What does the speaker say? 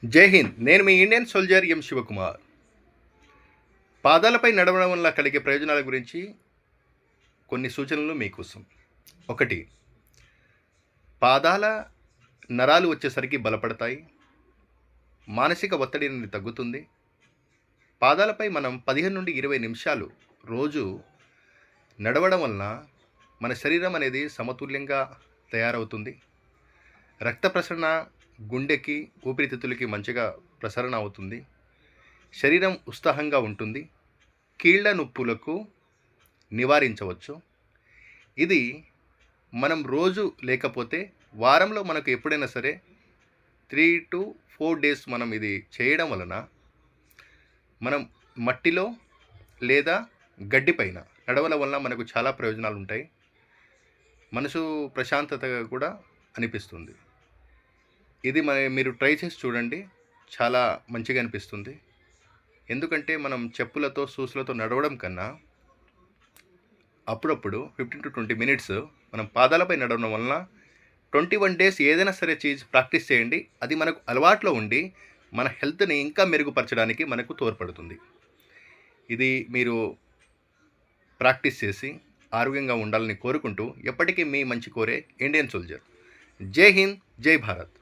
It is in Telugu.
జై హింద్. నేను మీ ఇండియన్ సోల్జర్ ఎం శివకుమార్. పాదాలపై నడవడం వల్ల కలిగే ప్రయోజనాల గురించి కొన్ని సూచనలు మీకోసం. 1. పాదాల నరాలు వచ్చేసరికి బలపడతాయి. మానసిక ఒత్తిడి అనేది తగ్గుతుంది. పాదాలపై మనం 15 నుండి 20 నిమిషాలు రోజు నడవడం వలన మన శరీరం అనేది సమతుల్యంగా తయారవుతుంది. రక్త ప్రసరణ గుండెకి, ఊపిరితిత్తులకి మంచిగా ప్రసరణ అవుతుంది. శరీరం ఉత్సాహంగా ఉంటుంది. కీళ్ళ నొప్పులకు నివారించవచ్చు. ఇది మనం రోజు లేకపోతే వారంలో మనకు ఎప్పుడైనా సరే 3 to 4 డేస్ మనం ఇది చేయడం వలన మనం మట్టిలో లేదా గడ్డిపైన నడవడం వలన మనకు చాలా ప్రయోజనాలు ఉంటాయి. మనసు ప్రశాంతతగా కూడా అనిపిస్తుంది. ఇది మీరు ట్రై చేసి చూడండి. చాలా మంచిగా అనిపిస్తుంది. ఎందుకంటే మనం చెప్పులతో షూస్లతో నడవడం కన్నా అప్పుడప్పుడు 15 to 20 మినిట్స్ మనం పాదాలపై నడవడం వలన 21 డేస్ ఏదైనా సరే ప్రాక్టీస్ చేయండి. అది మనకు అలవాట్లో ఉండి మన హెల్త్ని ఇంకా మెరుగుపరచడానికి మనకు తోడ్పడుతుంది. ఇది మీరు ప్రాక్టీస్ చేసి ఆరోగ్యంగా ఉండాలని కోరుకుంటూ ఎప్పటికీ మీ మంచి కోరే ఇండియన్ సోల్జర్. జై హింద్, జై భారత్.